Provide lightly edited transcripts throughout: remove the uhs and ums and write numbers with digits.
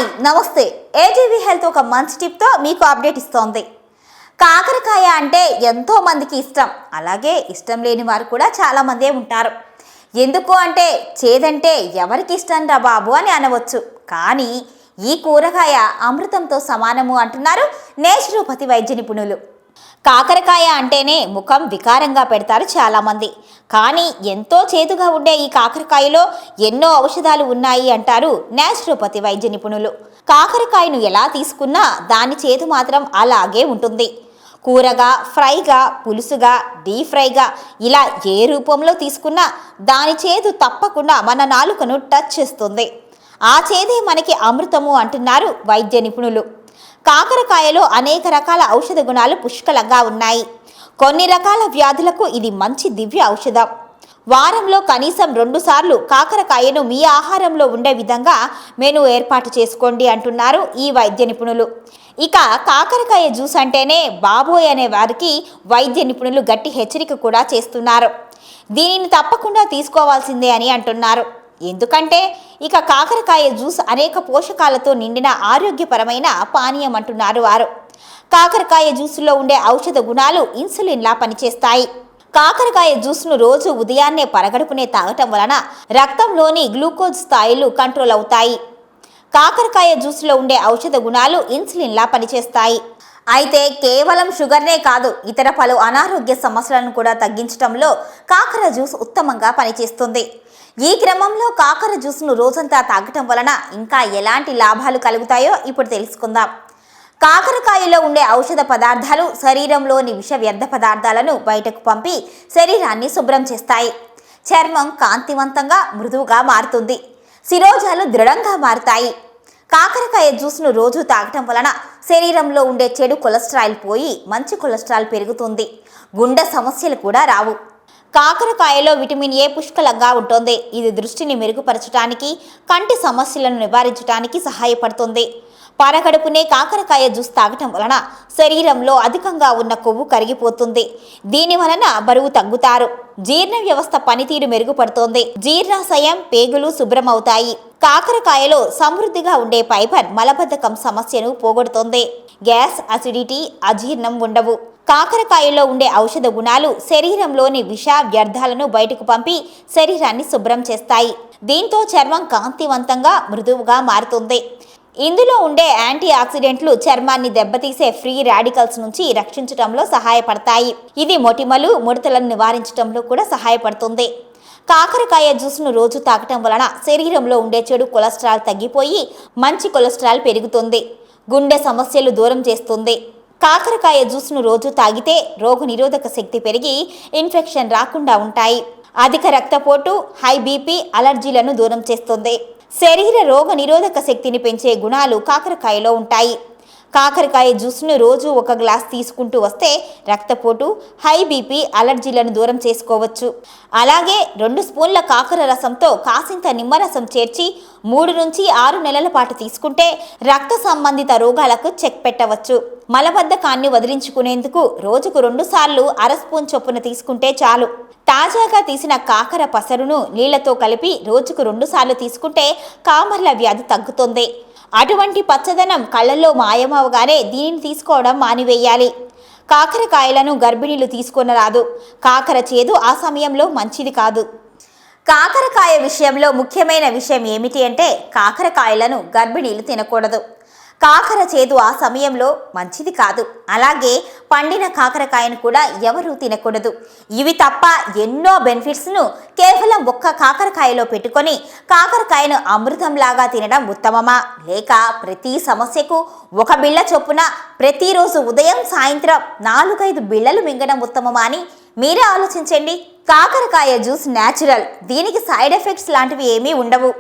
Hi నమస్తే. ATV health ఒక మంచి టిప్తో మీకు అప్డేట్ ఇస్తోంది. కాకరకాయ అంటే ఎంతో మందికి ఇష్టం. అలాగే ఇష్టం లేని వారు కూడా చాలామందే ఉంటారు. ఎందుకు అంటే చేదంటే ఎవరికి ఇష్టం రా బాబు అని అనవచ్చు. కానీ ఈ కూరగాయ అమృతంతో సమానము అంటున్నారు నేచురోపతి వైద్య నిపుణులు. కాకరకాయ అంటేనే ముఖం వికారంగా పెడతారు చాలామంది. కానీ ఎంతో చేదుగా ఉండే ఈ కాకరకాయలో ఎన్నో ఔషధాలు ఉన్నాయి అంటారు నేచురోపతి వైద్య నిపుణులు. కాకరకాయను ఎలా తీసుకున్నా దాని చేదు మాత్రం అలాగే ఉంటుంది. కూరగా, ఫ్రైగా, పులుసుగా, డీప్ ఫ్రైగా ఇలా ఏ రూపంలో తీసుకున్నా దాని చేదు తప్పకుండా మన నాలుకను టచ్ చేస్తుంది. ఆ చేదే మనకి అమృతము అంటున్నారు వైద్య నిపుణులు. కాకరకాయలో అనేక రకాల ఔషధ గుణాలు పుష్కలంగా ఉన్నాయి. కొన్ని రకాల వ్యాధులకు ఇది మంచి దివ్య ఔషధం. వారంలో కనీసం 2 సార్లు కాకరకాయను మీ ఆహారంలో ఉండే విధంగా మెనూ ఏర్పాటు చేసుకోండి అంటున్నారు ఈ వైద్య నిపుణులు. ఇక కాకరకాయ జ్యూస్ అంటేనే బాబోయ్ అనే వారికి వైద్య నిపుణులు గట్టి హెచ్చరిక కూడా చేస్తున్నారు. దీనిని తప్పకుండా తీసుకోవాల్సిందే అని అంటున్నారు. ఎందుకంటే ఇక కాకరకాయ జ్యూస్ అనేక పోషకాలతో నిండిన ఆరోగ్యపరమైన పానీయం అంటున్నారు వారు. కాకరకాయ జ్యూసులో ఉండే ఔషధ గుణాలు ఇన్సులిన్లా పనిచేస్తాయి. కాకరకాయ జ్యూస్ను రోజు ఉదయాన్నే పరగడుపునే తాగటం వలన రక్తంలోని గ్లూకోజ్ స్థాయిలు కంట్రోల్ అవుతాయి. కాకరకాయ జ్యూస్లో ఉండే ఔషధ గుణాలు ఇన్సులిన్లా పనిచేస్తాయి. అయితే కేవలం షుగర్నే కాదు, ఇతర పలు అనారోగ్య సమస్యలను కూడా తగ్గించడంలో కాకర జ్యూస్ ఉత్తమంగా పనిచేస్తుంది. ఈ క్రమంలో కాకర జ్యూస్ను రోజంతా తాగటం వలన ఇంకా ఎలాంటి లాభాలు కలుగుతాయో ఇప్పుడు తెలుసుకుందాం. కాకరకాయలో ఉండే ఔషధ పదార్థాలు శరీరంలోని విష వ్యర్థ పదార్థాలను బయటకు పంపి శరీరాన్ని శుభ్రం చేస్తాయి. చర్మం కాంతివంతంగా మృదువుగా మారుతుంది. శిరోజాలు దృఢంగా మారుతాయి. కాకరకాయ జ్యూస్ను రోజు తాగటం వలన శరీరంలో ఉండే చెడు కొలెస్ట్రాల్ పోయి మంచి కొలెస్ట్రాల్ పెరుగుతుంది. గుండె సమస్యలు కూడా రావు. కాకరకాయలో విటమిన్ ఏ పుష్కలంగా ఉంటుంది. ఇది దృష్టిని మెరుగుపరచడానికి, కంటి సమస్యలను నివారించడానికి సహాయపడుతుంది. పరగడుపునే కాకరకాయ జ్యూస్ తాగటం వలన శరీరంలో అధికంగా ఉన్న కొవ్వు కరిగిపోతుంది. దీని వలన బరువు తగ్గుతారు. జీర్ణ వ్యవస్థ పనితీరు మెరుగుపడుతోంది. జీర్ణాశయం, పేగులు శుభ్రమవుతాయి. కాకరకాయలో సమృద్ధిగా ఉండే ఫైబర్ మలబద్ధకం సమస్యను పోగొడుతుంది. గ్యాస్, అసిడిటీ, అజీర్ణం ఉండవు. కాకరకాయలో ఉండే ఔషధ గుణాలు శరీరంలోని విష వ్యర్థాలను బయటకు పంపి శరీరాన్ని శుభ్రం చేస్తాయి. దీంతో చర్మం కాంతివంతంగా మృదువుగా మారుతుంది. ఇందులో ఉండే యాంటీ ఆక్సిడెంట్లు చర్మాన్ని దెబ్బతీసే ఫ్రీ రాడికల్స్ నుంచి రక్షించడంలో సహాయపడతాయి. ఇది మొటిమలు, ముడతలను నివారించడంలో కూడా సహాయపడుతుంది. కాకరకాయ జ్యూస్ను రోజు తాగటం వలన శరీరంలో ఉండే చెడు కొలెస్ట్రాల్ తగ్గిపోయి మంచి కొలెస్ట్రాల్ పెరుగుతుంది. గుండె సమస్యలు దూరం చేస్తుంది. కాకరకాయ జ్యూస్ను రోజు తాగితే రోగనిరోధక శక్తి పెరిగి ఇన్ఫెక్షన్ రాకుండా ఉంటాయి. అధిక రక్తపోటు, హై బీపీ, అలర్జీలను దూరం చేస్తుంది. శరీర రోగ నిరోధక శక్తిని పెంచే గుణాలు కాకరకాయలో ఉంటాయి. కాకరకాయ జ్యూస్ను రోజు 1 గ్లాస్ తీసుకుంటూ వస్తే రక్తపోటు, హై బీపీ, అలర్జీలను దూరం చేసుకోవచ్చు. అలాగే 2 స్పూన్ల కాకర రసంతో కాసింత నిమ్మరసం చేర్చి 3 నుంచి 6 నెలల పాటు తీసుకుంటే రక్త సంబంధిత రోగాలకు చెక్ పెట్టవచ్చు. మలబద్ధకాన్ని వదిలించుకునేందుకు రోజుకు 2 సార్లు 1/2 స్పూన్ చొప్పున తీసుకుంటే చాలు. తాజాగా తీసిన కాకర పసరును నీళ్లతో కలిపి రోజుకు 2 సార్లు తీసుకుంటే కామర్ల వ్యాధి తగ్గుతుంది. అటువంటి పచ్చదనం కళ్ళల్లో మాయమవగానే దీనిని తీసుకోవడం మానివేయాలి. కాకరకాయలను గర్భిణీలు తీసుకొనరాదు. కాకర చేదు ఆ సమయంలో మంచిది కాదు. కాకరకాయ విషయంలో ముఖ్యమైన విషయం ఏమిటి అంటే కాకరకాయలను గర్భిణీలు తినకూడదు. కాకర చేదు ఆ సమయంలో మంచిది కాదు. అలాగే పండిన కాకరకాయను కూడా ఎవరూ తినకూడదు. ఇవి తప్ప ఎన్నో బెనిఫిట్స్ను కేవలం 1 కాకరకాయలో పెట్టుకొని కాకరకాయను అమృతంలాగా తినడం ఉత్తమమా, లేక ప్రతి సమస్యకు 1 బిళ్ళ చొప్పున ప్రతిరోజు ఉదయం సాయంత్రం 4-5 బిళ్ళలు మింగడం ఉత్తమమా అని మీరే ఆలోచించండి. కాకరకాయ జ్యూస్ న్యాచురల్. దీనికి సైడ్ ఎఫెక్ట్స్ లాంటివి ఏమీ ఉండవు.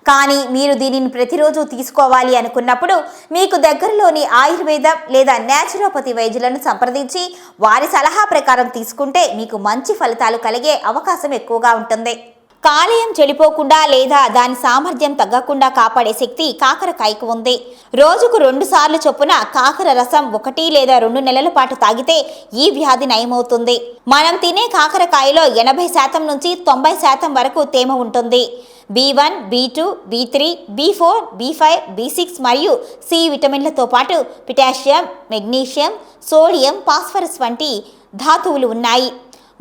కానీ మీరు దీనిని ప్రతిరోజు తీసుకోవాలి అనుకున్నప్పుడు మీకు దగ్గరలోని ఆయుర్వేద లేదా నేచురోపతి వైద్యులను సంప్రదించి వారి సలహా ప్రకారం తీసుకుంటే మీకు మంచి ఫలితాలు కలిగే అవకాశం ఎక్కువగా ఉంటుంది. కాలేయం చెడిపోకుండా లేదా దాని సామర్థ్యం తగ్గకుండా కాపాడే శక్తి కాకరకాయకు ఉంది. రోజుకు 2 సార్లు చొప్పున కాకర రసం 1 లేదా 2 నెలల పాటు తాగితే ఈ వ్యాధి నయమవుతుంది. మనం తినే కాకరకాయలో 80% నుంచి 90% వరకు తేమ ఉంటుంది. B1, B2, B3, B4, B5, B6 మరియు సి విటమిన్లతో పాటు పొటాషియం, మెగ్నీషియం, సోడియం, ఫాస్ఫరస్ వంటి ధాతువులు ఉన్నాయి.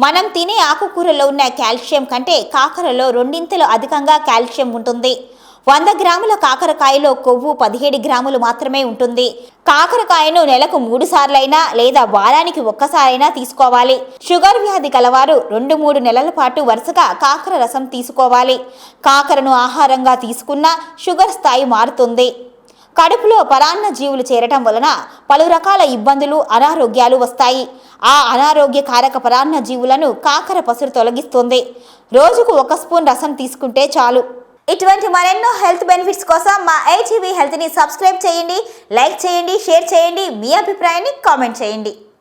మనం తినే ఆకుకూరలో ఉన్న కాల్షియం కంటే కాకరలో రెండింతలు అధికంగా కాల్షియం ఉంటుంది. 100 గ్రాముల కాకరకాయలో కొవ్వు 17 గ్రాములు మాత్రమే ఉంటుంది. కాకరకాయను నెలకు 3 సార్లైనా లేదా వారానికి ఒక్కసారైనా తీసుకోవాలి. షుగర్ వ్యాధి కలవారు 2-3 నెలల పాటు వరుసగా కాకర రసం తీసుకోవాలి. కాకరను ఆహారంగా తీసుకున్న షుగర్ స్థాయి మారుతుంది. కడుపులో పరాన్న జీవులు చేరటం వలన పలు రకాల ఇబ్బందులు, అనారోగ్యాలు వస్తాయి. ఆ అనారోగ్యకారక పరాన్న జీవులను కాకర పసురు తొలగిస్తుంది. రోజుకు 1 స్పూన్ రసం తీసుకుంటే చాలు. ఇటువంటి మరెన్నో హెల్త్ బెనిఫిట్స్ కోసం మా AGV హెల్త్ని సబ్స్క్రైబ్ చేయండి, లైక్ చేయండి, షేర్ చేయండి, మీ అభిప్రాయాన్ని కామెంట్ చేయండి.